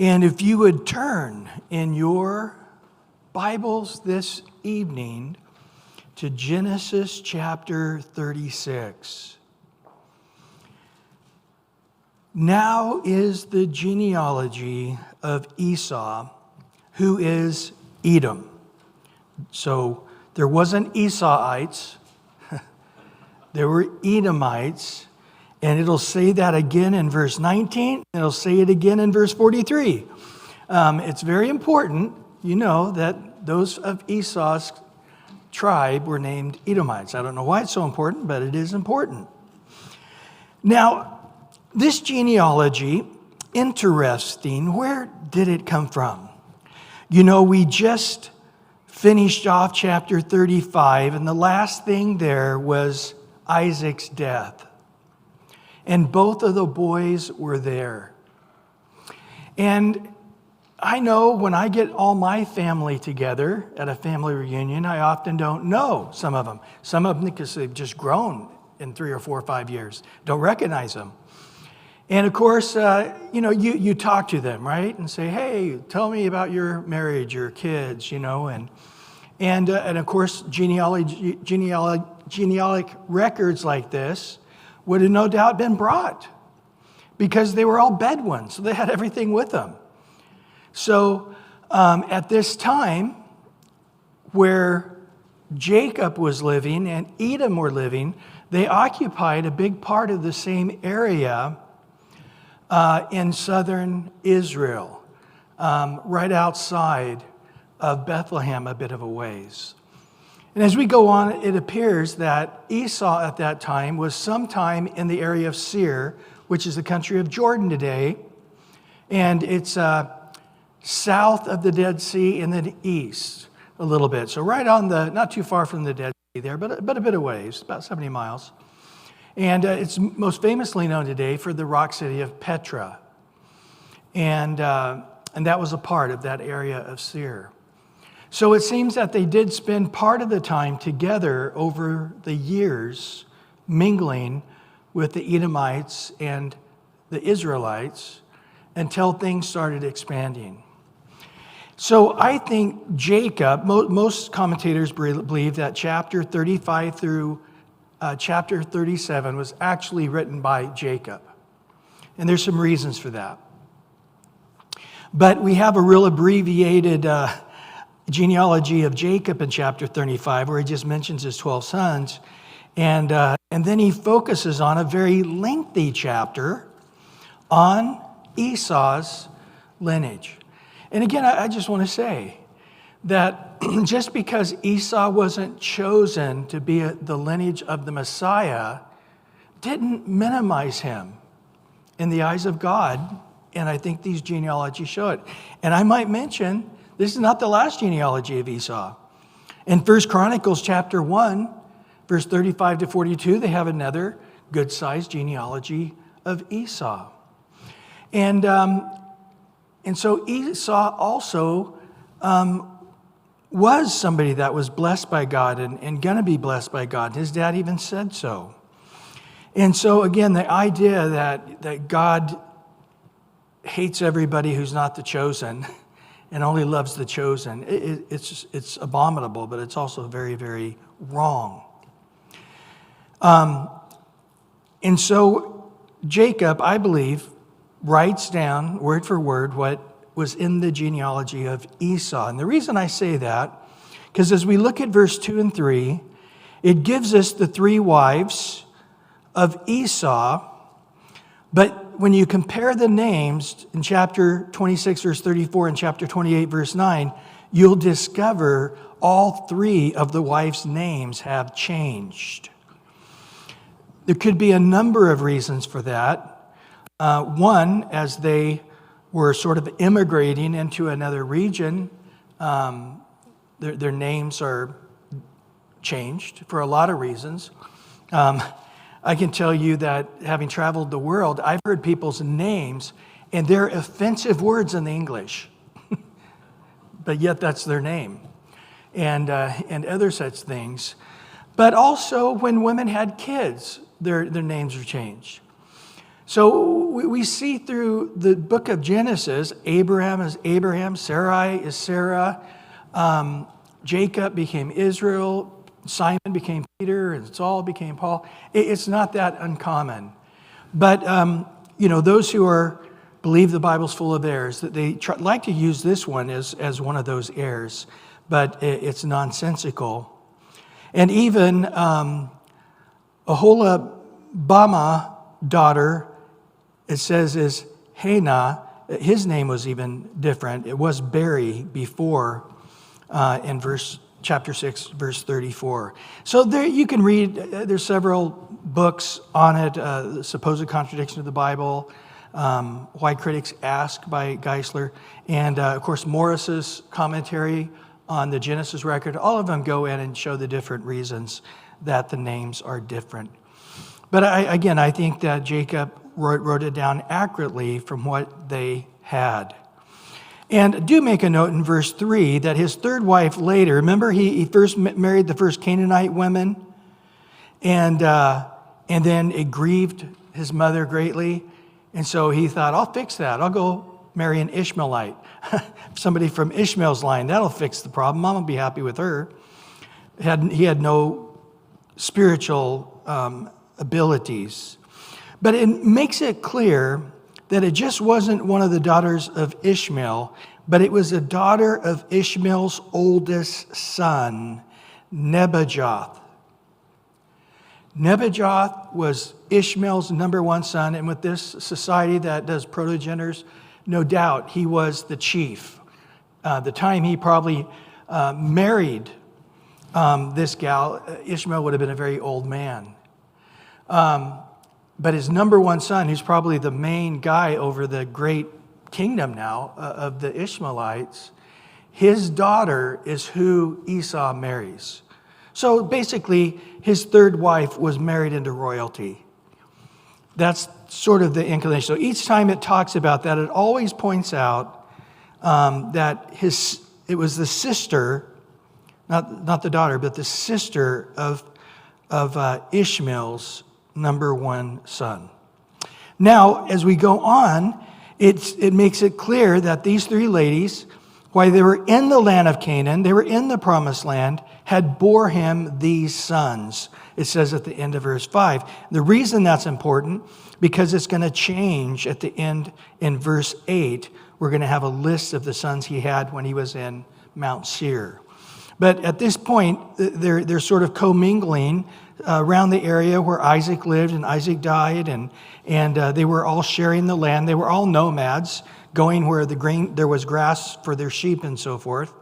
And if you would turn in your Bibles this evening to Genesis chapter 36. Now is the genealogy of Esau, who is Edom. So there wasn't Esauites, there were Edomites, and it'll say that again in verse 19, and it'll say it again in verse 43. It's very important, you know, that those of Esau's tribe were named Edomites. I don't know why it's so important, but it is important. Now, this genealogy, interesting, where did it come from? You know, we just finished off chapter 35, and the last thing there was Isaac's death. And both of the boys were there. And I know when I get all my family together at a family reunion, I often don't know some of them. Some of them, because they've just grown in 3 or 4 or 5 years, don't recognize them. And of course, you talk to them, right? And say, hey, tell me about your marriage, your kids, and of course, genealogic records like this would have no doubt been brought because they were all Bedouins, so they had everything with them. So at this time where Jacob was living and Edom were living, they occupied a big part of the same area in southern Israel, right outside of Bethlehem, a bit of a ways. And as we go on, it appears that Esau at that time was sometime in the area of Seir, which is the country of Jordan today, and it's south of the Dead Sea and then east a little bit. So right on not too far from the Dead Sea there, but a bit of ways, about 70 miles. And it's most famously known today for the rock city of Petra. And that was a part of that area of Seir. So it seems that they did spend part of the time together over the years, mingling with the Edomites and the Israelites until things started expanding. So I think Jacob, most commentators believe that chapter 35 through chapter 37 was actually written by Jacob. And there's some reasons for that. But we have a real abbreviated genealogy of Jacob in chapter 35, where he just mentions his 12 sons. And then he focuses on a very lengthy chapter on Esau's lineage. And again, I just want to say that just because Esau wasn't chosen to be the lineage of the Messiah didn't minimize him in the eyes of God. And I think these genealogies show it. And I might mention, this is not the last genealogy of Esau. In 1 Chronicles chapter 1, verse 35 to 42, they have another good-sized genealogy of Esau. And so Esau also was somebody that was blessed by God and going to be blessed by God. His dad even said so. And so again, the idea that God hates everybody who's not the chosen and only loves the chosen, it's abominable, but it's also very, very wrong. And so Jacob, I believe, writes down word for word what was in the genealogy of Esau. And the reason I say that, because as we look at verse 2 and 3, it gives us the 3 wives of Esau. But when you compare the names in chapter 26, verse 34, and chapter 28, verse 9, you'll discover all 3 of the wives' names have changed. There could be a number of reasons for that. One, as they were sort of immigrating into another region, their names are changed for a lot of reasons. I can tell you that having traveled the world, I've heard people's names, and they're offensive words in the English, but yet that's their name, and other such things. But also when women had kids, their names were changed. So we see through the book of Genesis, Abraham is Abraham, Sarai is Sarah, Jacob became Israel, Simon became Peter, and Saul became Paul. It's not that uncommon. But, those who believe the Bible's full of errors, that they like to use this one as one of those errors, but it's nonsensical. And even Oholibamah daughter, it says is Hannah. His name was even different. It was Barry before in chapter 6, verse 34. So there you can read, there's several books on it, the supposed contradiction of the Bible, Why Critics Ask by Geisler, and of course Morris's commentary on the Genesis record. All of them go in and show the different reasons that the names are different. But I think that Jacob wrote it down accurately from what they had. And do make a note in verse 3 that his third wife later, remember he first married the first Canaanite women, and then it grieved his mother greatly. And so he thought, I'll fix that. I'll go marry an Ishmaelite, somebody from Ishmael's line. That'll fix the problem. Mom will be happy with her. He had no spiritual abilities. But it makes it clear that it just wasn't one of the daughters of Ishmael, but it was a daughter of Ishmael's oldest son, Nebajoth. Nebajoth was Ishmael's number one son, and with this society that does protogenders, no doubt he was the chief. The time he probably married this gal, Ishmael would have been a very old man. But his number one son, who's probably the main guy over the great kingdom now of the Ishmaelites, his daughter is who Esau marries. So basically, his third wife was married into royalty. That's sort of the inclination. So each time it talks about that, it always points out that it was the sister, not the daughter, but the sister of Ishmael's number one son. Now, as we go on, it makes it clear that these three ladies, while they were in the land of Canaan, they were in the promised land, had bore him these sons. It says at the end of verse 5. The reason that's important, because it's going to change at the end in verse 8. We're going to have a list of the sons he had when he was in Mount Seir. But at this point, they're sort of commingling around the area where Isaac lived and Isaac died, and they were all sharing the land. They were all nomads, going where there was grass for their sheep and so forth.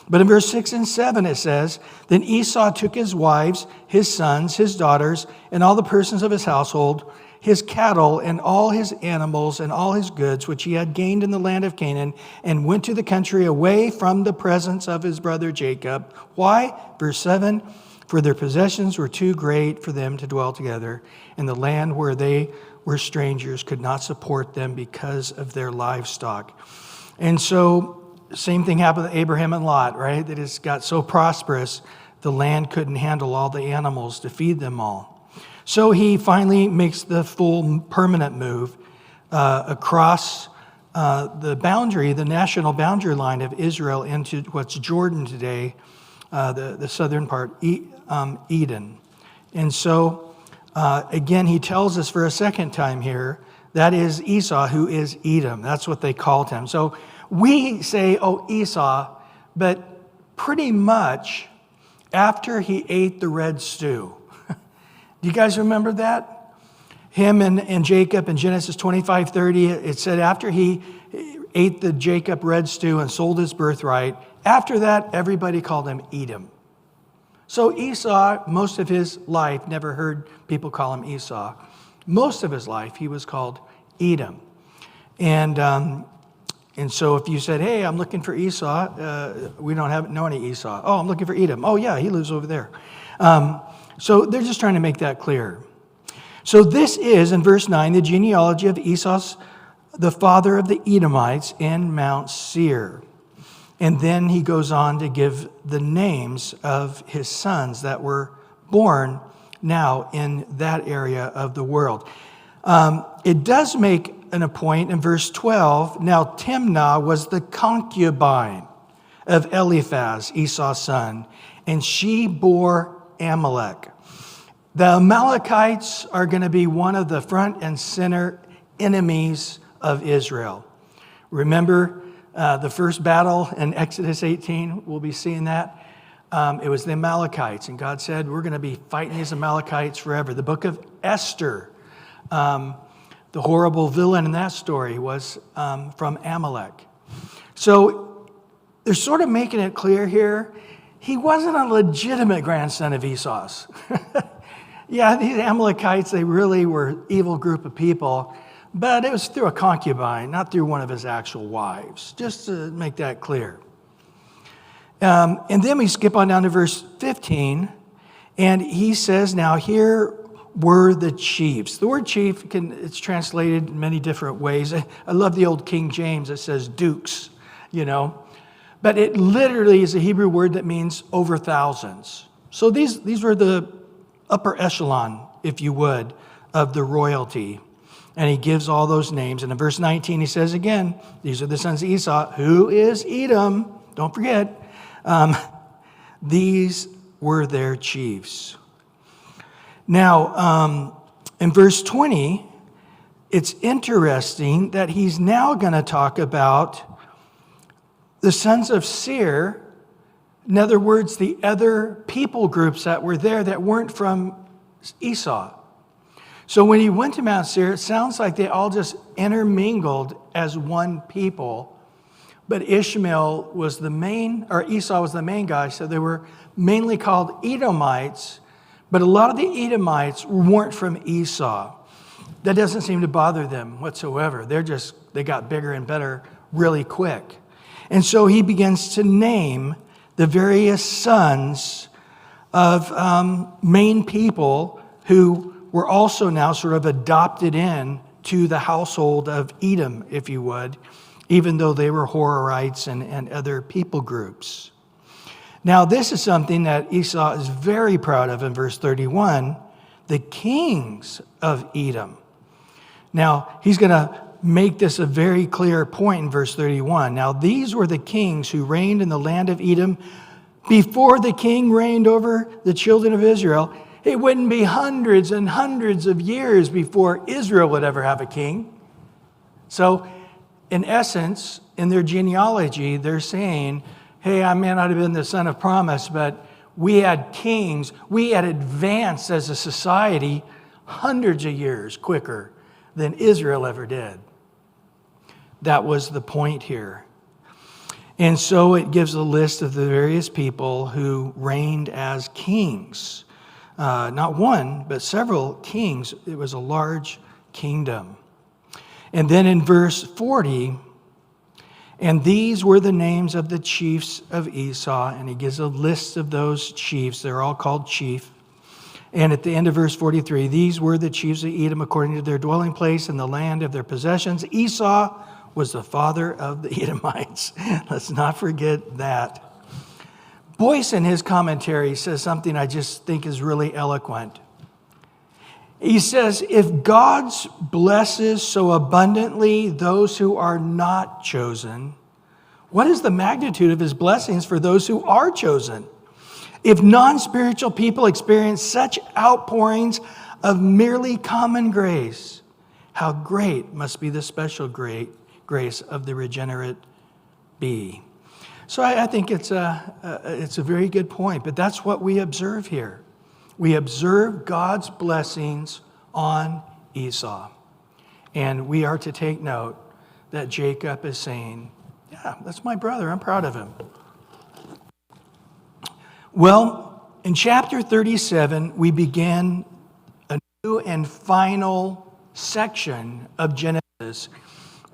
But in verse 6 and 7 it says, Then Esau took his wives, his sons, his daughters, and all the persons of his household, his cattle, and all his animals, and all his goods, which he had gained in the land of Canaan, and went to the country away from the presence of his brother Jacob. Why? Verse 7, For their possessions were too great for them to dwell together, and the land where they were strangers could not support them because of their livestock. And so, same thing happened to Abraham and Lot, right? That it got so prosperous, the land couldn't handle all the animals to feed them all. So he finally makes the full permanent move across the boundary, the national boundary line of Israel into what's Jordan today, the southern part, Edom. And so, again, he tells us for a second time here, that is Esau, who is Edom. That's what they called him. So we say, oh, Esau, but pretty much after he ate the red stew. Do you guys remember that? Him and Jacob in Genesis 25:30, it said after he ate the Jacob red stew and sold his birthright, after that, everybody called him Edom. So Esau, most of his life, never heard people call him Esau. Most of his life, he was called Edom. And so if you said, hey, I'm looking for Esau, we don't know any Esau. Oh, I'm looking for Edom. Oh, yeah, he lives over there. So they're just trying to make that clear. So this is, in verse 9, the genealogy of Esau, the father of the Edomites in Mount Seir. And then he goes on to give the names of his sons that were born now in that area of the world. It does make a point in verse 12. Now Timnah was the concubine of Eliphaz, Esau's son, and she bore Amalek. The Amalekites are going to be one of the front and center enemies of Israel. Remember the first battle in Exodus 18? We'll be seeing that. It was the Amalekites, and God said, we're going to be fighting these Amalekites forever. The book of Esther, the horrible villain in that story was from Amalek. So they're sort of making it clear here, he wasn't a legitimate grandson of Esau's. Yeah, these Amalekites, they really were an evil group of people, but it was through a concubine, not through one of his actual wives, just to make that clear. And then we skip on down to verse 15, and he says, now here were the chiefs. The word chief, it's translated in many different ways. I love the old King James that says dukes, but it literally is a Hebrew word that means over thousands. So these were the upper echelon, if you would, of the royalty. And he gives all those names. And in verse 19, he says again, these are the sons of Esau, who is Edom. Don't forget. These were their chiefs. Now, in verse 20, it's interesting that he's now going to talk about the sons of Seer. In other words, the other people groups that were there that weren't from Esau. So when he went to Mount Seir, it sounds like they all just intermingled as one people. But Esau was the main guy, so they were mainly called Edomites. But a lot of the Edomites weren't from Esau. That doesn't seem to bother them whatsoever. They got bigger and better really quick. And so he begins to name the various sons of main people who were also now sort of adopted in to the household of Edom, if you would, even though they were Horites and other people groups. Now, this is something that Esau is very proud of in verse 31, the kings of Edom. Now, he's going to make this a very clear point in verse 31. Now, these were the kings who reigned in the land of Edom before the king reigned over the children of Israel. It wouldn't be hundreds and hundreds of years before Israel would ever have a king. So, in essence, in their genealogy, they're saying, hey, I may not have been the son of promise, but we had kings. We had advanced as a society hundreds of years quicker than Israel ever did. That was the point here. And so it gives a list of the various people who reigned as kings. Not one, but several kings. It was a large kingdom. And then in verse 40, and these were the names of the chiefs of Esau. And he gives a list of those chiefs. They're all called chief. And at the end of verse 43, these were the chiefs of Edom according to their dwelling place and the land of their possessions. Esau was the father of the Edomites. Let's not forget that. Boyce, in his commentary, says something I just think is really eloquent. He says, if God blesses so abundantly those who are not chosen, what is the magnitude of his blessings for those who are chosen? If non-spiritual people experience such outpourings of merely common grace, how great must be the special grace of the regenerate be? So I think it's a very good point, but that's what we observe here. We observe God's blessings on Esau. And we are to take note that Jacob is saying, yeah, that's my brother. I'm proud of him. Well, in chapter 37, we begin a new and final section of Genesis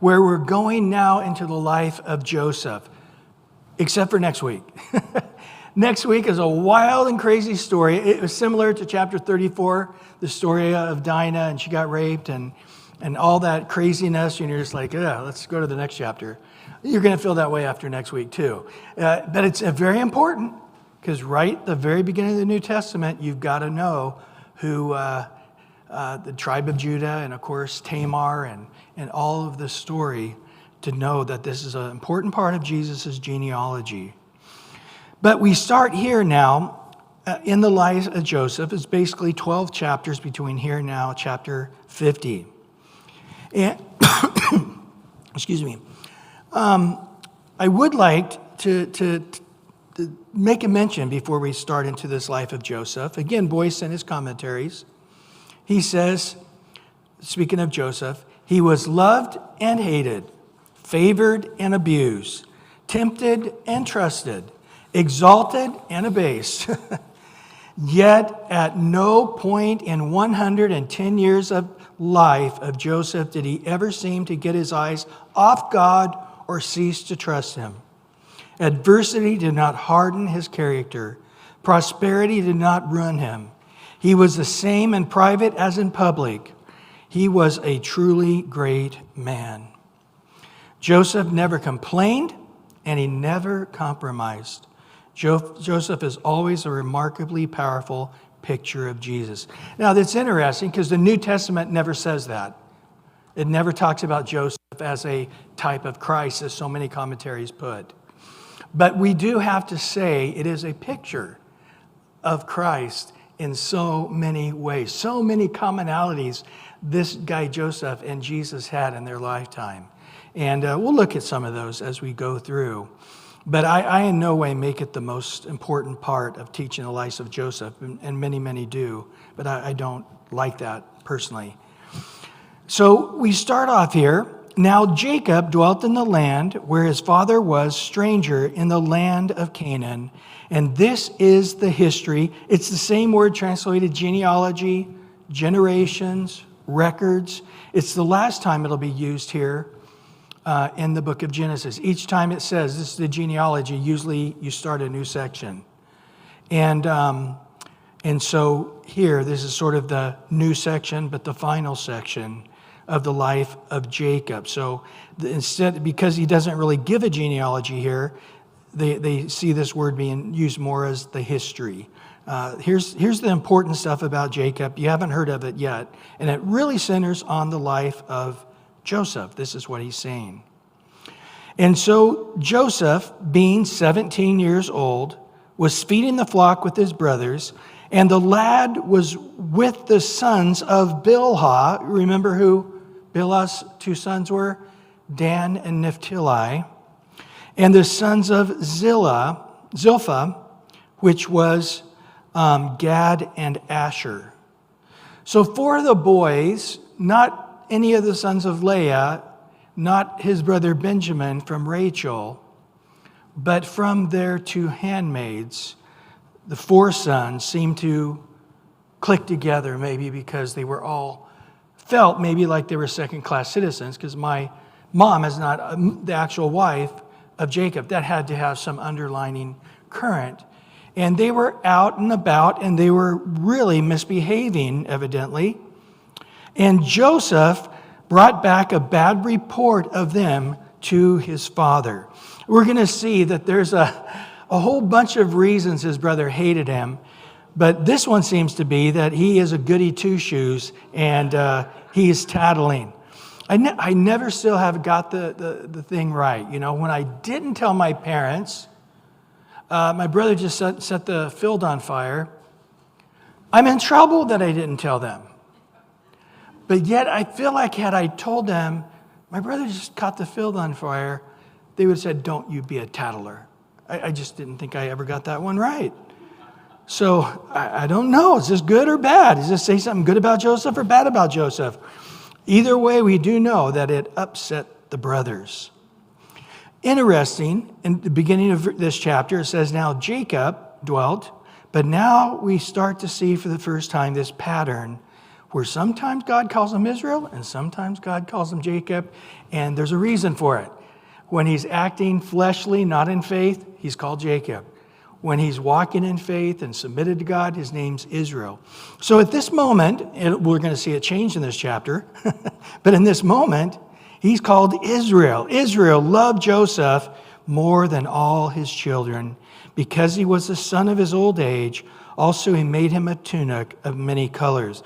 where we're going now into the life of Joseph, except for next week. Next week is a wild and crazy story. It was similar to chapter 34, the story of Dinah, and she got raped and all that craziness. And you're just like, yeah, let's go to the next chapter. You're going to feel that way after next week too. But it's very important because right at the very beginning of the New Testament, you've got to know who the tribe of Judah, and of course Tamar, and all of the story to know that this is an important part of Jesus' genealogy. But we start here now in the life of Joseph. It's basically 12 chapters between here and now, chapter 50. And excuse me. I would like to make a mention before we start into this life of Joseph. Again, Boyce in his commentaries, he says, speaking of Joseph, he was loved and hated, favored and abused, tempted and trusted, exalted and abased. Yet at no point in 110 years of life of Joseph did he ever seem to get his eyes off God or cease to trust him. Adversity did not harden his character. Prosperity did not ruin him. He was the same in private as in public. He was a truly great man. Joseph never complained, and he never compromised. Joseph is always a remarkably powerful picture of Jesus. Now, that's interesting because the New Testament never says that. It never talks about Joseph as a type of Christ, as so many commentaries put. But we do have to say it is a picture of Christ in so many ways, so many commonalities this guy Joseph and Jesus had in their lifetime. And we'll look at some of those as we go through. But I in no way make it the most important part of teaching the life of Joseph, and many, many do, but I don't like that personally. So we start off here. Now Jacob dwelt in the land where his father was stranger in the land of Canaan. And this is the history. It's the same word translated genealogy, generations, records. It's the last time it'll be used here in the book of Genesis. Each time it says this is the genealogy, usually you start a new section. And so here, this is sort of the new section, but the final section of the life of Jacob. So instead, because he doesn't really give a genealogy here, they see this word being used more as the history. Here's the important stuff about Jacob. You haven't heard of it yet, and it really centers on the life of Joseph. This is what he's saying. And so Joseph, being 17 years old, was feeding the flock with his brothers, and the lad was with the sons of Bilhah. Remember who Bilhah's two sons were? Dan and Naphtali. And the sons of Zilpah, which was Gad and Asher. So for the boys, not any of the sons of Leah, not his brother Benjamin from Rachel, but from their two handmaids, the four sons seemed to click together, maybe because they were all felt maybe like they were second-class citizens, because my mom is not the actual wife of Jacob. That had to have some underlining current. And they were out and about, and they were really misbehaving, evidently. And Joseph brought back a bad report of them to his father. We're going to see that there's a whole bunch of reasons his brother hated him, but this one seems to be that he is a goody two-shoes and he is tattling. I never still have got the thing right. You know, when I didn't tell my parents, my brother just set the field on fire. I'm in trouble that I didn't tell them. But yet I feel like had I told them, my brother just caught the field on fire, they would have said, don't you be a tattler. I just didn't think I ever got that one right. So I don't know. Is this good or bad? Does this say something good about Joseph or bad about Joseph? Either way, we do know that it upset the brothers. Interesting, in the beginning of this chapter, it says, now Jacob dwelt, but now we start to see for the first time this pattern where sometimes God calls him Israel and sometimes God calls him Jacob, and there's a reason for it. When he's acting fleshly, not in faith, he's called Jacob. When he's walking in faith and submitted to God, his name's Israel. So at this moment, and we're going to see a change in this chapter, but in this moment, he's called Israel. Israel loved Joseph more than all his children. Because he was the son of his old age, also he made him a tunic of many colors.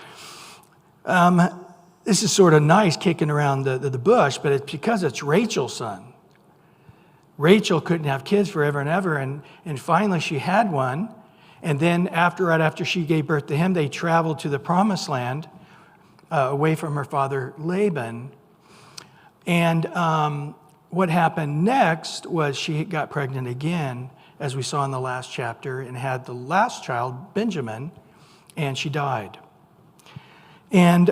This is sort of nice kicking around the bush, but it's because it's Rachel's son. Rachel couldn't have kids forever and ever, and finally she had one. And then right after she gave birth to him, they traveled to the promised land away from her father Laban. And what happened next was she got pregnant again, as we saw in the last chapter, and had the last child, Benjamin, and she died. And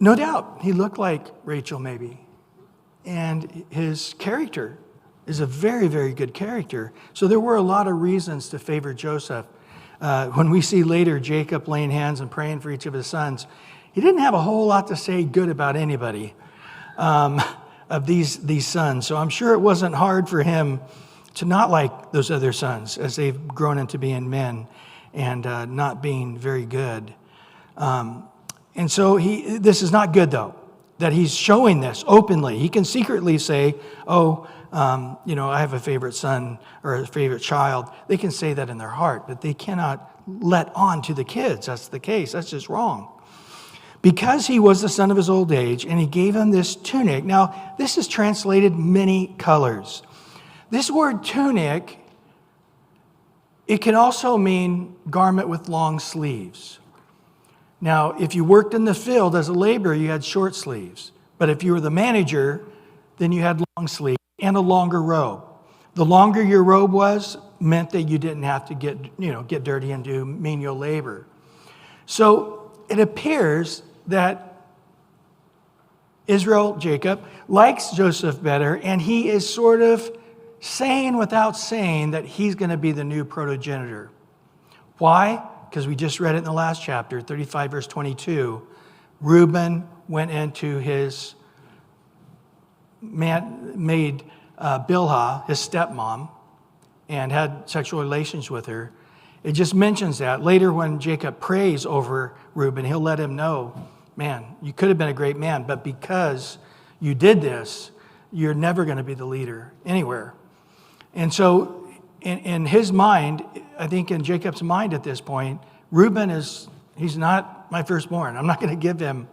no doubt he looked like Rachel maybe. And his character is a very, very good character. So there were a lot of reasons to favor Joseph. When we see later Jacob laying hands and praying for each of his sons, he didn't have a whole lot to say good about anybody of these sons. So I'm sure it wasn't hard for him to not like those other sons as they've grown into being men and not being very good. And so this is not good, though, that he's showing this openly. He can secretly say, I have a favorite son or a favorite child. They can say that in their heart, but they cannot let on to the kids. That's the case. That's just wrong. Because he was the son of his old age, and he gave him this tunic. Now, this is translated many colors. This word tunic, it can also mean garment with long sleeves. Now, if you worked in the field as a laborer, you had short sleeves. But if you were the manager, then you had long sleeves and a longer robe. The longer your robe was meant that you didn't have to get dirty and do menial labor. So it appears that Israel, Jacob, likes Joseph better, and he is sort of saying without saying that he's going to be the new protogenitor. Why? Because we just read it in the last chapter, 35 verse 22. Reuben went into his maid Bilhah, his stepmom, and had sexual relations with her. It just mentions that. Later when Jacob prays over Reuben, he'll let him know, man, you could have been a great man, but because you did this, you're never going to be the leader anywhere. And so in his mind, I think in Jacob's mind at this point, Reuben he's not my firstborn. I'm not going to give him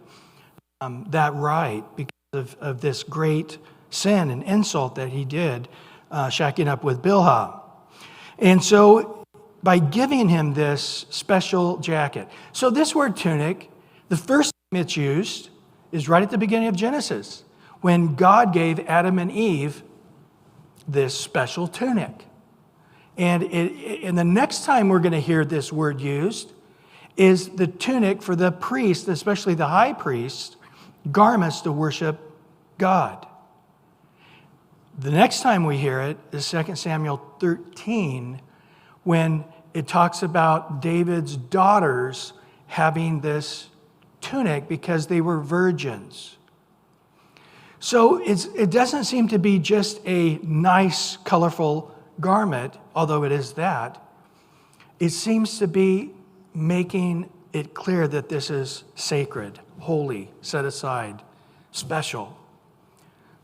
that right because of this great sin and insult that he did, shacking up with Bilhah. And so by giving him this special jacket. So this word tunic, the first time it's used is right at the beginning of Genesis, when God gave Adam and Eve this special tunic. And the next time we're going to hear this word used is the tunic for the priest, especially the high priest, garments to worship God. The next time we hear it is 2 Samuel 13, when it talks about David's daughters having this tunic because they were virgins. So it doesn't seem to be just a nice, colorful garment, although it is that. It seems to be making it clear that this is sacred, holy, set aside, special.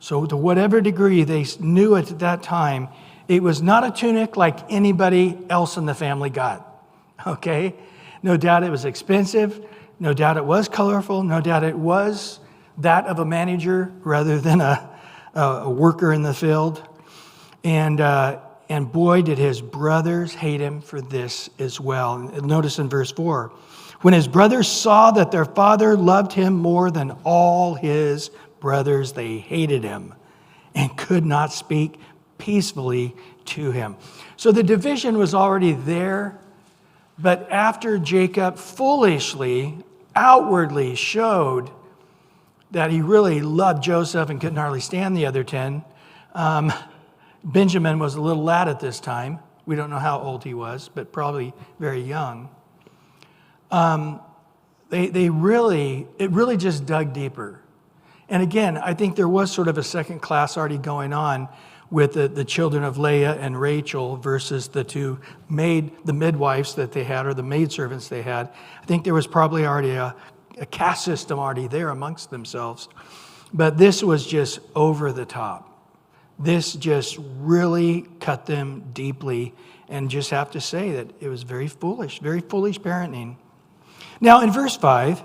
So to whatever degree they knew it at that time, it was not a tunic like anybody else in the family got, okay? No doubt it was expensive. No doubt it was colorful. No doubt it was that of a manager rather than a worker in the field. And boy, did his brothers hate him for this as well. Notice in verse 4, when his brothers saw that their father loved him more than all his brothers, they hated him and could not speak peacefully to him. So the division was already there, but after Jacob foolishly, outwardly showed that he really loved Joseph and couldn't hardly stand the other 10, Benjamin was a little lad at this time. We don't know how old he was, but probably very young. It really just dug deeper. And again, I think there was sort of a second class already going on with the children of Leah and Rachel versus the midwives that they had, or the maidservants they had. I think there was probably already a caste system already there amongst themselves. But this was just over the top. This just really cut them deeply, and just have to say that it was very foolish parenting. Now, in verse 5,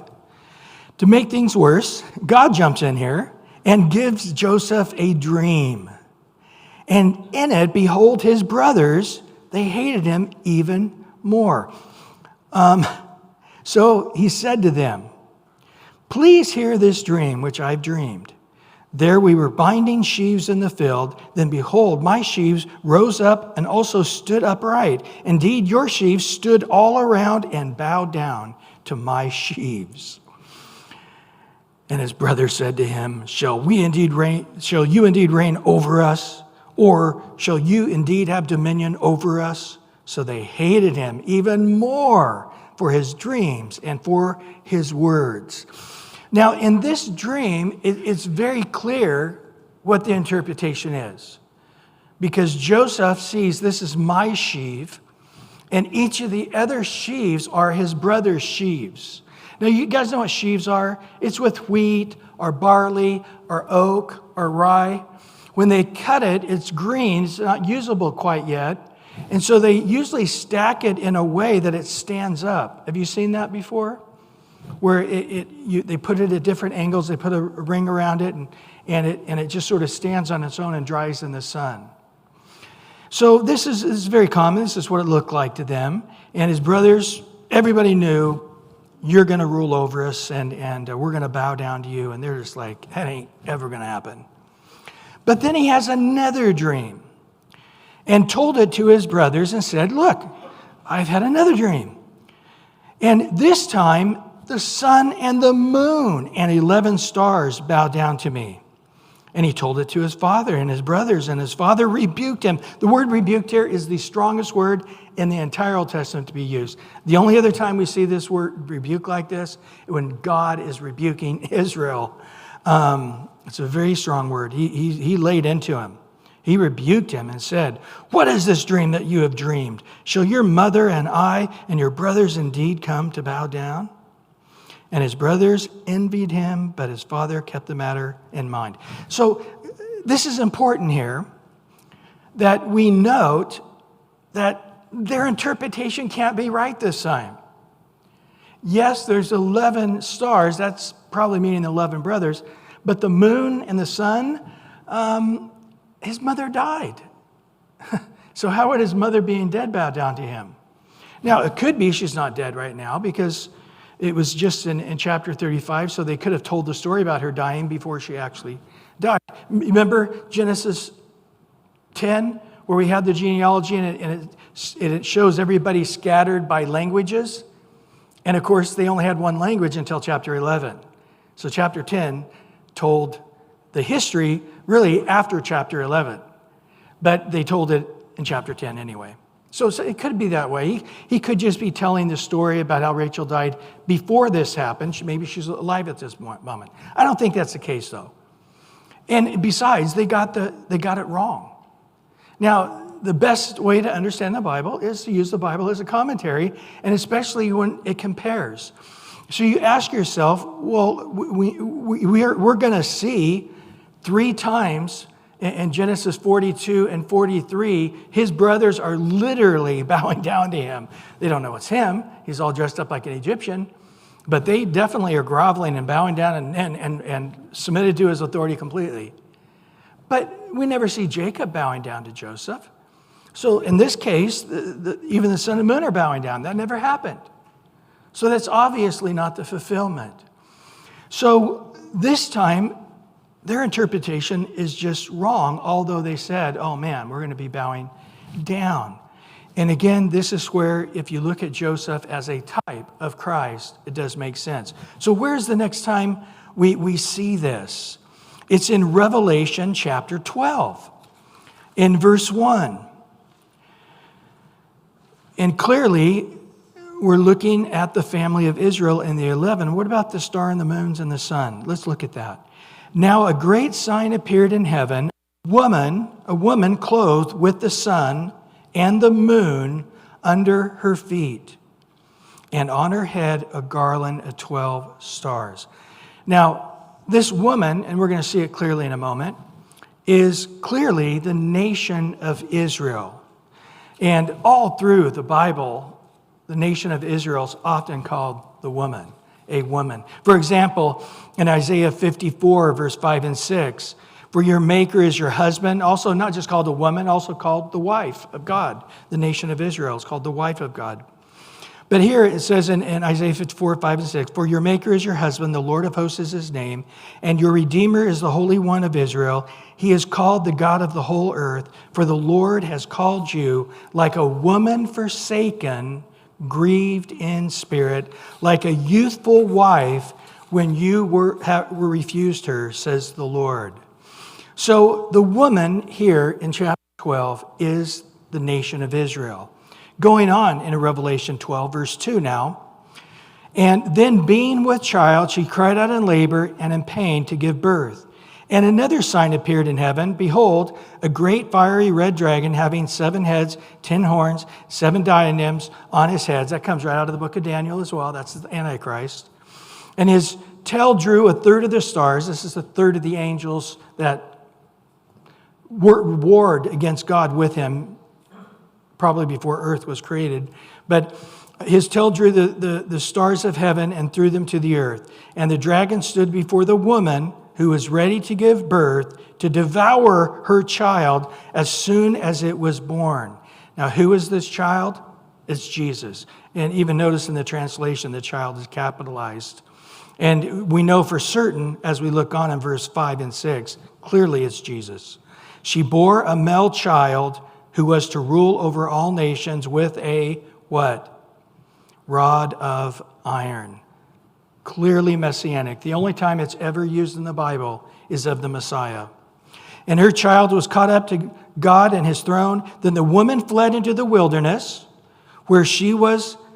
to make things worse, God jumps in here and gives Joseph a dream. And in it, behold, his brothers, they hated him even more. So he said to them, please hear this dream which I've dreamed. There we were binding sheaves in the field. Then behold, my sheaves rose up and also stood upright. Indeed, your sheaves stood all around and bowed down to my sheaves. And his brother said to him, shall you indeed reign over us? Or shall you indeed have dominion over us? So they hated him even more for his dreams and for his words. Now, in this dream, it's very clear what the interpretation is. Because Joseph sees this is my sheaf, and each of the other sheaves are his brother's sheaves. Now, you guys know what sheaves are? It's with wheat or barley or oak or rye. When they cut it, it's green. It's not usable quite yet. And so they usually stack it in a way that it stands up. Have you seen that before? Where they put it at different angles, they put a ring around it, and it just sort of stands on its own and dries in the sun. So this is very common. This is what it looked like to them. And his brothers, everybody knew, you're going to rule over us, and we're going to bow down to you. And they're just like, that ain't ever going to happen. But then he has another dream and told it to his brothers and said, look, I've had another dream. And this time, the sun and the moon and 11 stars bowed down to me. And he told it to his father and his brothers, and his father rebuked him. The word rebuked here is the strongest word in the entire Old Testament to be used. The only other time we see this word rebuke like this, when God is rebuking Israel. It's a very strong word. He laid into him. He rebuked him and said, what is this dream that you have dreamed? Shall your mother and I and your brothers indeed come to bow down? And his brothers envied him, but his father kept the matter in mind. So this is important here, that we note that their interpretation can't be right this time. Yes, there's 11 stars. That's probably meaning 11 brothers. But the moon and the sun, his mother died. So how would his mother being dead bow down to him? Now, it could be she's not dead right now because it was just in chapter 35, so they could have told the story about her dying before she actually died. Remember Genesis 10, where we had the genealogy, and it shows everybody scattered by languages? And of course, they only had one language until chapter 11. So chapter 10 told the history really after chapter 11. But they told it in chapter 10 anyway. So it could be that way. He could just be telling the story about how Rachel died before this happened. Maybe she's alive at this moment. I don't think that's the case, though. And besides, they got it wrong. Now, the best way to understand the Bible is to use the Bible as a commentary, and especially when it compares. So you ask yourself, well, we're going to see 3 times in Genesis 42 and 43, his brothers are literally bowing down to him. They don't know it's him. He's all dressed up like an Egyptian. But they definitely are groveling and bowing down and submitted to his authority completely. But we never see Jacob bowing down to Joseph. So in this case, even the sun and moon are bowing down. That never happened. So that's obviously not the fulfillment. So this time, their interpretation is just wrong, although they said, oh man, we're going to be bowing down. And again, this is where, if you look at Joseph as a type of Christ, it does make sense. So where's the next time we see this? It's in Revelation chapter 12, in verse 1. And clearly, we're looking at the family of Israel in the 11. What about the star and the moons and the sun? Let's look at that. Now a great sign appeared in heaven, a woman clothed with the sun and the moon under her feet, and on her head a garland of 12 stars. Now, this woman, and we're going to see it clearly in a moment, is clearly the nation of Israel. And all through the Bible, the nation of Israel is often called the woman, a woman. For example, in Isaiah 54, verse 5 and 6, for your maker is your husband, also not just called a woman, also called the wife of God. The nation of Israel is called the wife of God. But here it says in Isaiah 54, 5 and 6, for your maker is your husband, the Lord of hosts is his name, and your Redeemer is the Holy One of Israel. He is called the God of the whole earth, for the Lord has called you like a woman forsaken, grieved in spirit, like a youthful wife when you were refused her, says the Lord. So the woman here in chapter 12 is the nation of Israel. Going on in Revelation 12, verse 2 now. And then being with child, she cried out in labor and in pain to give birth. And another sign appeared in heaven. Behold, a great fiery red dragon having 7 heads, 10 horns, 7 diadems on his heads. That comes right out of the book of Daniel as well. That's the Antichrist. And his tail drew a third of the stars. This is a third of the angels that warred against God with him, probably before earth was created. But his tail drew the stars of heaven and threw them to the earth. And the dragon stood before the woman who was ready to give birth to devour her child as soon as it was born. Now, who is this child? It's Jesus. And even notice in the translation, the child is capitalized. And we know for certain, as we look on in verse 5 and 6, clearly it's Jesus. She bore a male child who was to rule over all nations with a, what? Rod of iron. Clearly messianic. The only time it's ever used in the Bible is of the Messiah. And her child was caught up to God and his throne. Then the woman fled into the wilderness, where she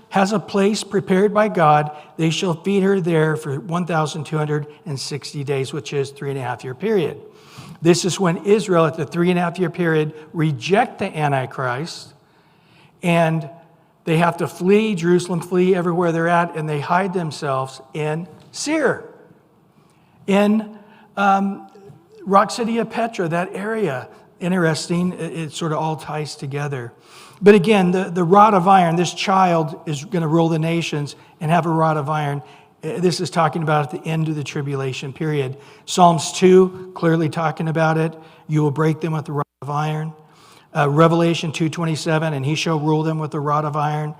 has a place prepared by God. They shall feed her there for 1,260 days, which is 3.5-year period. This is when Israel, at the 3.5-year period, reject the Antichrist, and they have to flee Jerusalem, flee everywhere they're at, and they hide themselves in Seir, in Rock City of Petra, that area. Interesting, it sort of all ties together. But again, the rod of iron, this child is going to rule the nations and have a rod of iron. This is talking about at the end of the tribulation period. Psalms 2, clearly talking about it. You will break them with the rod of iron. Revelation 2:27, and he shall rule them with the rod of iron.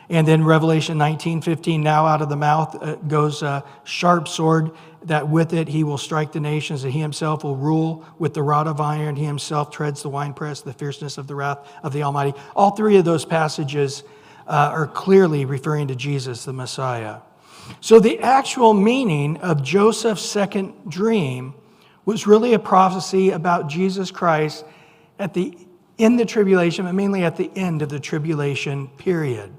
And then Revelation 19:15, now out of the mouth goes a sharp sword, that with it he will strike the nations, and he himself will rule with the rod of iron. He himself treads the winepress, the fierceness of the wrath of the Almighty. All three of those passages are clearly referring to Jesus, the Messiah. So the actual meaning of Joseph's second dream was really a prophecy about Jesus Christ in the tribulation, but mainly at the end of the tribulation period.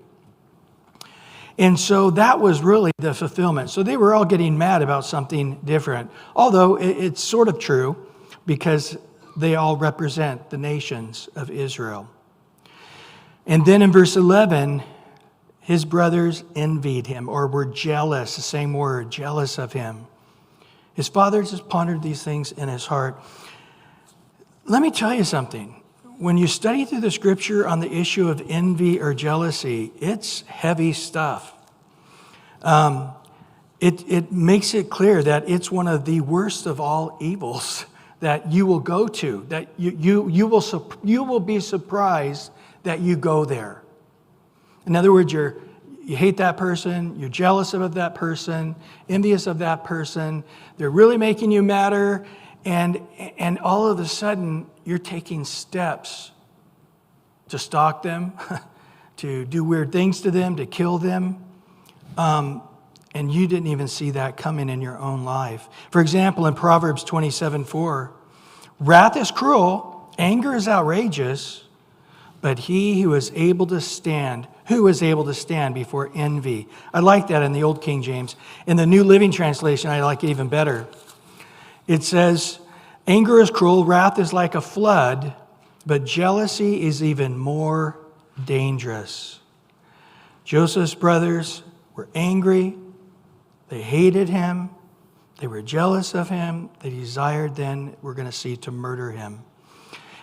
And so that was really the fulfillment. So they were all getting mad about something different, although it's sort of true because they all represent the nations of Israel. And then in verse 11, his brothers envied him, or were jealous, the same word, jealous of him. His father just pondered these things in his heart. Let me tell you something. When you study through the scripture on the issue of envy or jealousy, it's heavy stuff. It makes it clear that it's one of the worst of all evils that you will go to, that you will be surprised that you go there. In other words, you hate that person, you're jealous of that person, envious of that person, they're really making you madder, and all of a sudden, you're taking steps to stalk them, to do weird things to them, to kill them, and you didn't even see that coming in your own life. For example, in Proverbs 27:4, wrath is cruel, anger is outrageous, but who is able to stand before envy? I like that in the Old King James. In the New Living Translation, I like it even better. It says, anger is cruel, wrath is like a flood, but jealousy is even more dangerous. Joseph's brothers were angry. They hated him. They were jealous of him. They desired then, we're going to see, to murder him.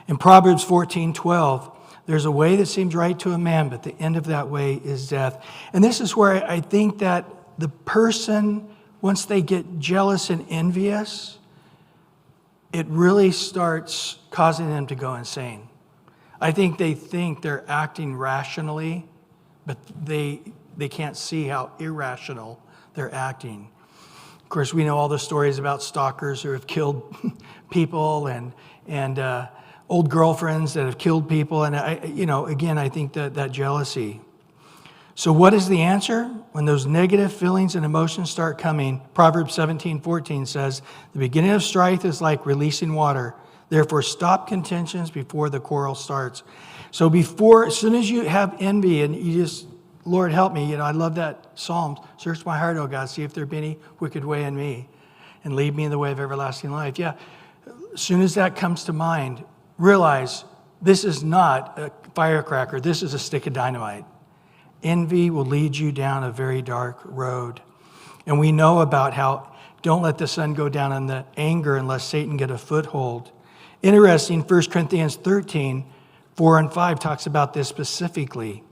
In Proverbs 14:12, There's a way that seems right to a man, but the end of that way is death. And this is where I think that the person, once they get jealous and envious, it really starts causing them to go insane. I think they think they're acting rationally, but they can't see how irrational they're acting. Of course, we know all the stories about stalkers who have killed people and old girlfriends that have killed people. And I think that jealousy. So what is the answer? When those negative feelings and emotions start coming, Proverbs 17:14 says, the beginning of strife is like releasing water. Therefore, stop contentions before the quarrel starts. So as soon as you have envy and you just, Lord, help me. I love that Psalm. Search my heart, O God, see if there be any wicked way in me and lead me in the way of everlasting life. Yeah, as soon as that comes to mind, realize this is not a firecracker. This is a stick of dynamite. Envy will lead you down a very dark road. And we know about how don't let the sun go down in the anger unless Satan get a foothold. Interesting, 1 Corinthians 13:4-5 talks about this specifically.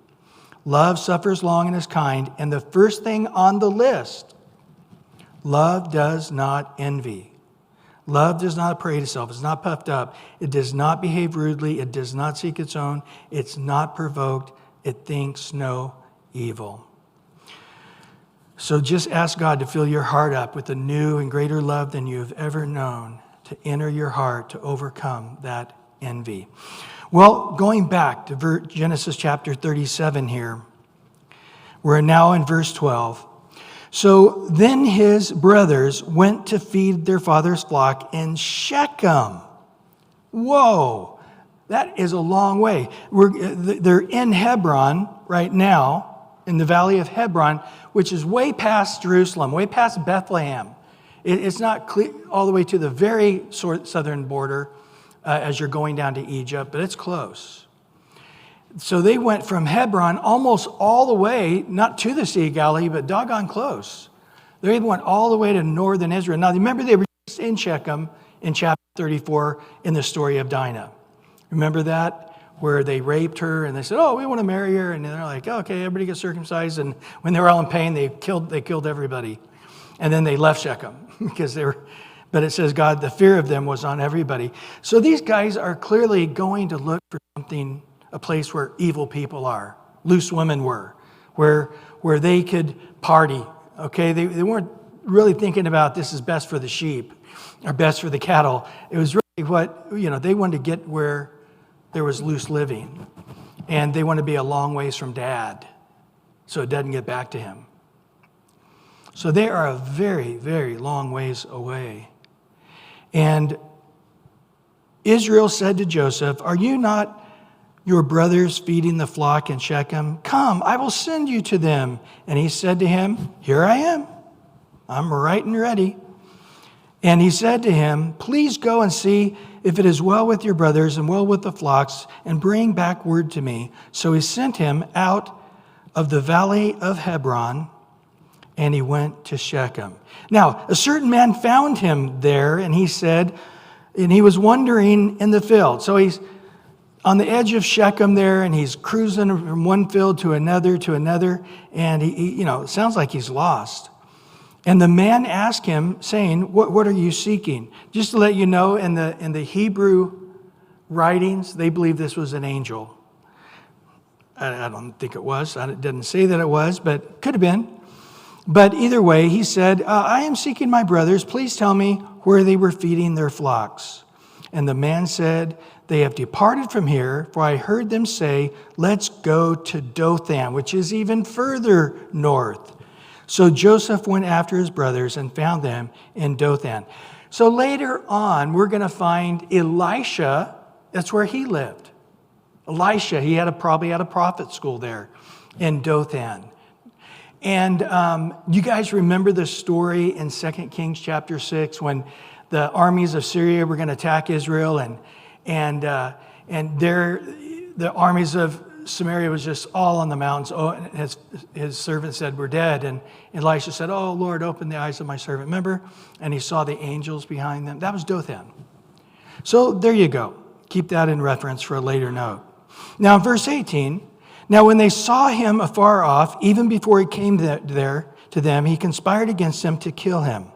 Love suffers long and is kind, and the first thing on the list, love does not envy. Love does not parade itself. It's not puffed up. It does not behave rudely. It does not seek its own. It's not provoked. It thinks no evil. So just ask God to fill your heart up with a new and greater love than you have ever known, to enter your heart to overcome that envy. Well, going back to Genesis chapter 37 here, we're now in verse 12. So then his brothers went to feed their father's flock in Shechem. Whoa, that is a long way. They're in Hebron right now, in the valley of Hebron, which is way past Jerusalem, way past Bethlehem. It's not clear, all the way to the very southern border as you're going down to Egypt, but it's close. So they went from Hebron almost all the way, not to the Sea of Galilee, but doggone close. They went all the way to northern Israel. Now, remember they were just in Shechem in chapter 34 in the story of Dinah. Remember that? Where they raped her and they said, oh, we want to marry her. And they're like, okay, everybody gets circumcised. And when they were all in pain, they killed everybody. And then they left Shechem because but it says God, the fear of them was on everybody. So these guys are clearly going to look for something, a place where evil people are, loose women were, where they could party. Okay, they weren't really thinking about this is best for the sheep or best for the cattle. It was really what, they wanted to get where there was loose living. And they want to be a long ways from dad so it doesn't get back to him. So they are a very, very long ways away. And Israel said to Joseph, are you not your brothers feeding the flock in Shechem? Come, I will send you to them. And he said to him, here I am. I'm right and ready. And he said to him, please go and see if it is well with your brothers and well with the flocks, and bring back word to me. So he sent him out of the valley of Hebron, and he went to Shechem. Now, a certain man found him there, and he said, and he was wandering in the field. So he's on the edge of Shechem there, and he's cruising from one field to another, and he it sounds like he's lost. And the man asked him, saying, what are you seeking? Just to let you know, in the Hebrew writings, they believe this was an angel. I don't think it was. It didn't say that it was, but could have been. But either way, he said, I am seeking my brothers. Please tell me where they were feeding their flocks. And the man said, they have departed from here, for I heard them say, let's go to Dothan, which is even further north. So Joseph went after his brothers and found them in Dothan. So later on, we're going to find Elisha. That's where he lived. Elisha, he probably had a prophet school there in Dothan. And you guys remember the story in 2 Kings chapter 6 when the armies of Syria were going to attack Israel, and the armies of Samaria was just all on the mountains. Oh, and his servant said, we're dead. And Elisha said, oh, Lord, open the eyes of my servant. Remember? And he saw the angels behind them. That was Dothan. So there you go. Keep that in reference for a later note. Now, in verse 18, now when they saw him afar off, even before he came there to them, he conspired against them to kill him.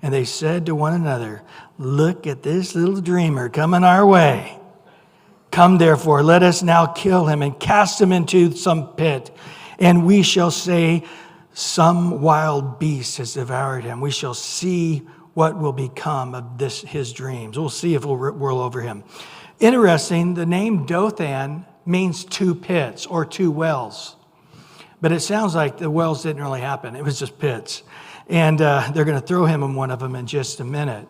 And they said to one another, look at this little dreamer coming our way. Come therefore, let us now kill him and cast him into some pit. And we shall say, some wild beast has devoured him. We shall see what will become of his dreams. We'll see if we'll whirl over him. Interesting, the name Dothan means two pits or two wells. But it sounds like the wells didn't really happen. It was just pits. And they're going to throw him in one of them in just a minute.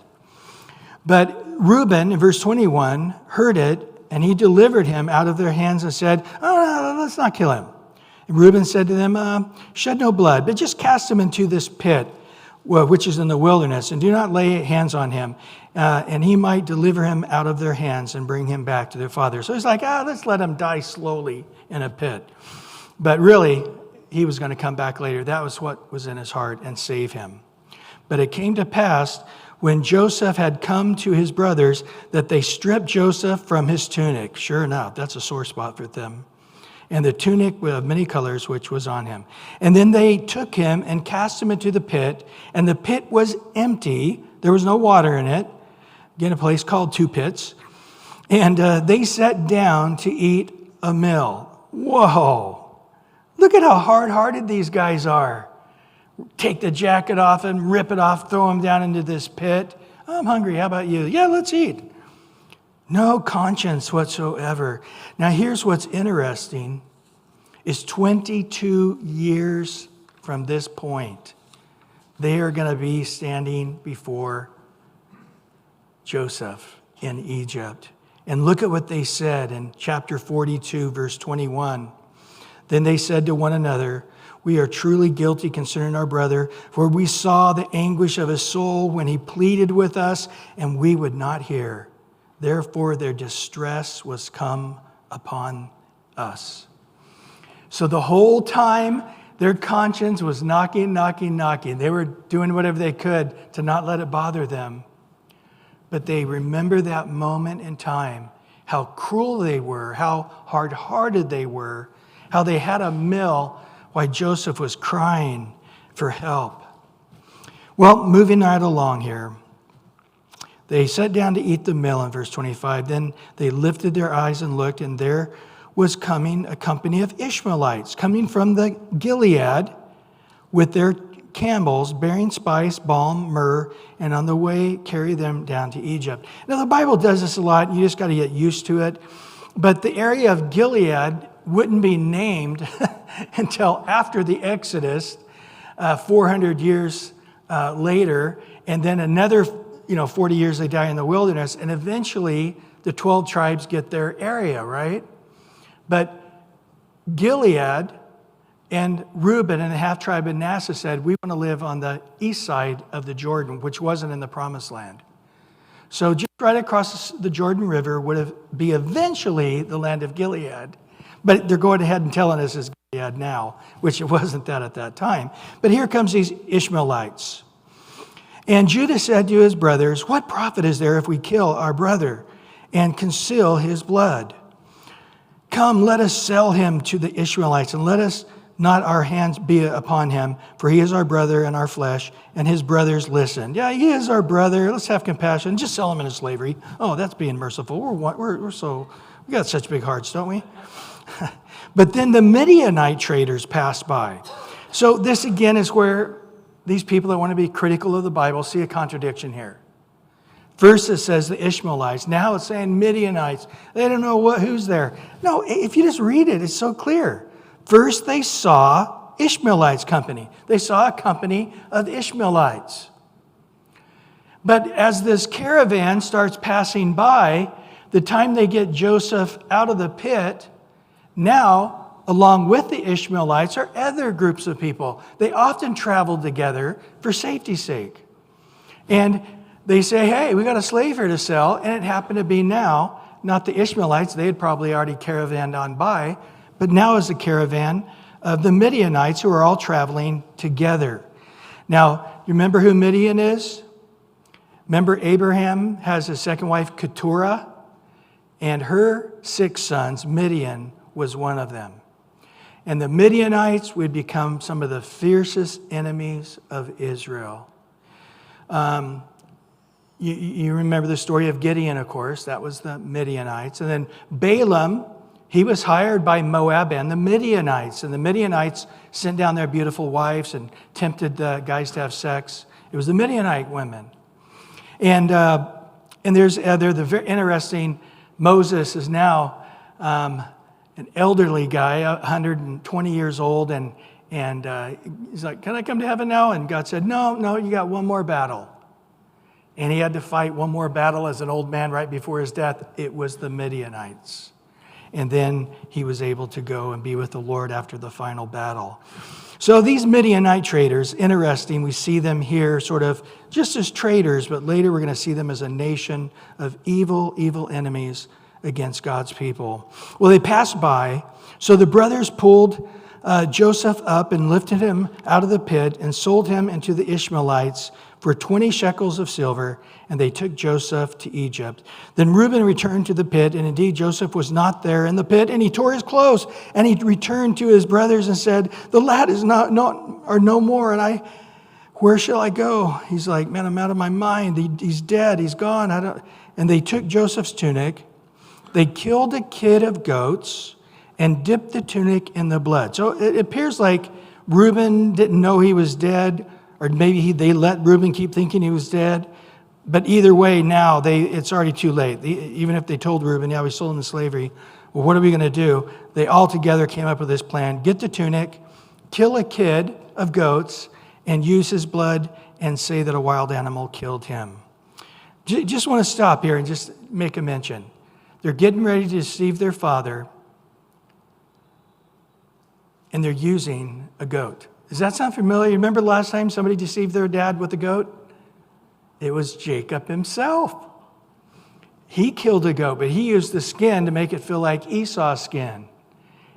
But Reuben, in verse 21, heard it, and he delivered him out of their hands and said, oh, no, let's not kill him. And Reuben said to them, shed no blood, but just cast him into this pit, which is in the wilderness, and do not lay hands on him, and he might deliver him out of their hands and bring him back to their father. So he's like, let's let him die slowly in a pit. But really, he was going to come back later. That was what was in his heart, and save him. But it came to pass, when Joseph had come to his brothers, that they stripped Joseph from his tunic. Sure enough, that's a sore spot for them. And the tunic of many colors which was on him. And then they took him and cast him into the pit, and the pit was empty. There was no water in it. Again, a place called Two Pits. And they sat down to eat a meal. Whoa. Look at how hard-hearted these guys are. Take the jacket off and rip it off, throw him down into this pit. I'm hungry, how about you? Yeah, let's eat. No conscience whatsoever. Now here's what's interesting, is 22 years from this point, they are going to be standing before Joseph in Egypt. And look at what they said in chapter 42, verse 21. Then they said to one another, we are truly guilty concerning our brother, for we saw the anguish of his soul when he pleaded with us, and we would not hear. Therefore, their distress was come upon us. So the whole time, their conscience was knocking. They were doing whatever they could to not let it bother them. But they remember that moment in time, how cruel they were, how hard-hearted they were, how they had a meal while Joseph was crying for help. Well, moving right along here. They sat down to eat the meal in verse 25. Then they lifted their eyes and looked, and there was coming a company of Ishmaelites, coming from the Gilead with their camels, bearing spice, balm, myrrh, and on the way carry them down to Egypt. Now, the Bible does this a lot. You just got to get used to it. But the area of Gilead wouldn't be named until after the Exodus, 400 years later, and then another 40 years they die in the wilderness, and eventually the 12 tribes get their area, right? But Gilead and Reuben and the half-tribe of Manasseh said, we want to live on the east side of the Jordan, which wasn't in the promised land. So just right across the Jordan River would be eventually the land of Gilead. But they're going ahead and telling us it's Gilead now, which it wasn't that at that time. But here comes these Ishmaelites. And Judah said to his brothers, what profit is there if we kill our brother and conceal his blood? Come, let us sell him to the Ishmaelites, and let us not our hands be upon him, for he is our brother and our flesh. And his brothers listened. Yeah, he is our brother. Let's have compassion. Just sell him into slavery. Oh, that's being merciful. We got such big hearts, don't we? But then the Midianite traders passed by. So this again is where these people that want to be critical of the Bible see a contradiction here. First it says the Ishmaelites. Now it's saying Midianites. They don't know who's there. No, if you just read it, it's so clear. First they saw Ishmaelites' company. They saw a company of Ishmaelites. But as this caravan starts passing by, the time they get Joseph out of the pit, now, along with the Ishmaelites are other groups of people. They often traveled together for safety's sake. And they say, hey, we got a slave here to sell. And it happened to be now, not the Ishmaelites. They had probably already caravanned on by. But now is the caravan of the Midianites who are all traveling together. Now, you remember who Midian is? Remember Abraham has his second wife, Keturah? and her 6 sons, Midian was one of them. And the Midianites would become some of the fiercest enemies of Israel. You remember the story of Gideon, of course. That was the Midianites. And then Balaam, he was hired by Moab and the Midianites. And the Midianites sent down their beautiful wives and tempted the guys to have sex. It was the Midianite women. And they're very interesting. Moses is now an elderly guy, 120 years old, and he's like, "Can I come to heaven now?" And God said, No, you got one more battle. And he had to fight one more battle as an old man right before his death. It was the Midianites. And then he was able to go and be with the Lord after the final battle. So these Midianite traders, interesting, we see them here sort of just as traders, but later we're going to see them as a nation of evil enemies against God's people. Well, they passed by. So the brothers pulled Joseph up and lifted him out of the pit and sold him into the Ishmaelites for 20 shekels of silver, and they took Joseph to Egypt. Then Reuben returned to the pit, and indeed Joseph was not there in the pit, and he tore his clothes, and he returned to his brothers and said, "The lad is not or no more, and where shall I go?" He's like, "Man, I'm out of my mind. He's dead. He's gone." And they took Joseph's tunic. They killed a kid of goats and dipped the tunic in the blood. So it appears like Reuben didn't know he was dead, or maybe they let Reuben keep thinking he was dead. But either way, now it's already too late. Even if they told Reuben, "Yeah, we sold him into slavery," well, what are we going to do? They all together came up with this plan: get the tunic, kill a kid of goats, and use his blood and say that a wild animal killed him. Just want to stop here and just make a mention. They're getting ready to deceive their father, and they're using a goat. Does that sound familiar? You remember the last time somebody deceived their dad with a goat? It was Jacob himself. He killed a goat, but he used the skin to make it feel like Esau's skin.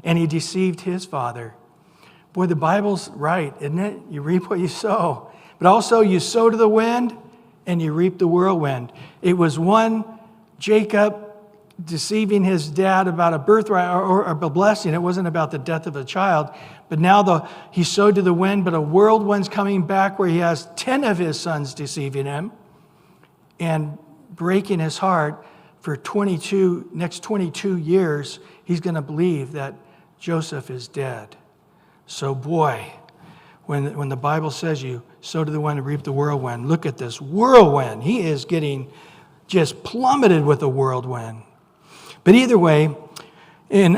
And he deceived his father. Boy, the Bible's right, isn't it? You reap what you sow. But also you sow to the wind and you reap the whirlwind. It was one Jacob deceiving his dad about a birthright or a blessing. It wasn't about the death of a child. But now he sowed to the wind, but a whirlwind's coming back where he has 10 of his sons deceiving him and breaking his heart for next 22 years. He's going to believe that Joseph is dead. So boy, when the Bible says you sow to the wind and reap the whirlwind, look at this whirlwind. He is getting just plummeted with a whirlwind. But either way, in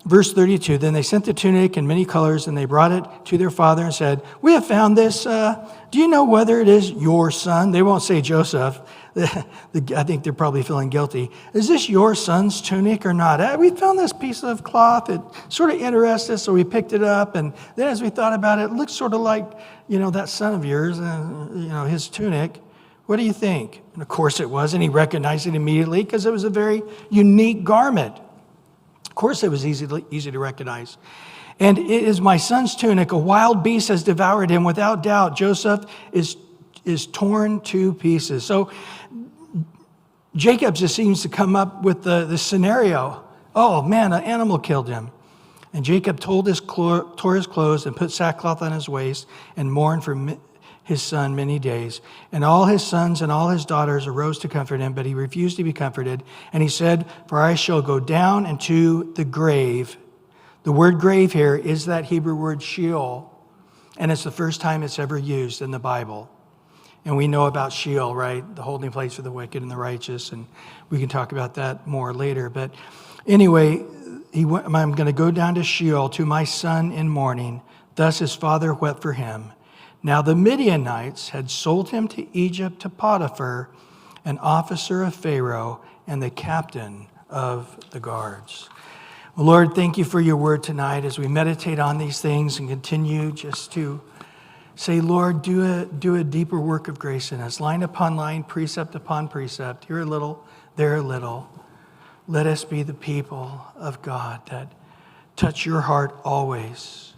verse 32, then they sent the tunic in many colors, and they brought it to their father and said, "We have found this. Do you know whether it is your son?" They won't say Joseph. I think they're probably feeling guilty. "Is this your son's tunic or not? We found this piece of cloth. It sort of interested us, so we picked it up. And then as we thought about it, it looks sort of like, that son of yours, his tunic. What do you think?" And of course it was, and he recognized it immediately because it was a very unique garment. Of course it was easy to recognize. "And it is my son's tunic. A wild beast has devoured him. Without doubt, Joseph is torn to pieces." So Jacob just seems to come up with the scenario. Oh man, an animal killed him. And Jacob tore his clothes and put sackcloth on his waist and mourned for his son many days. And all his sons and all his daughters arose to comfort him, but he refused to be comforted. And he said, "For I shall go down into the grave." The word grave here is that Hebrew word Sheol. And it's the first time it's ever used in the Bible. And we know about Sheol, right? The holding place for the wicked and the righteous. And we can talk about that more later. But anyway, I'm going to go down to Sheol to my son in mourning. Thus his father wept for him. Now the Midianites had sold him to Egypt to Potiphar, an officer of Pharaoh and the captain of the guards. Well, Lord, thank you for your word tonight as we meditate on these things and continue just to say, Lord, do a deeper work of grace in us, line upon line, precept upon precept, here a little, there a little. Let us be the people of God that touch your heart always.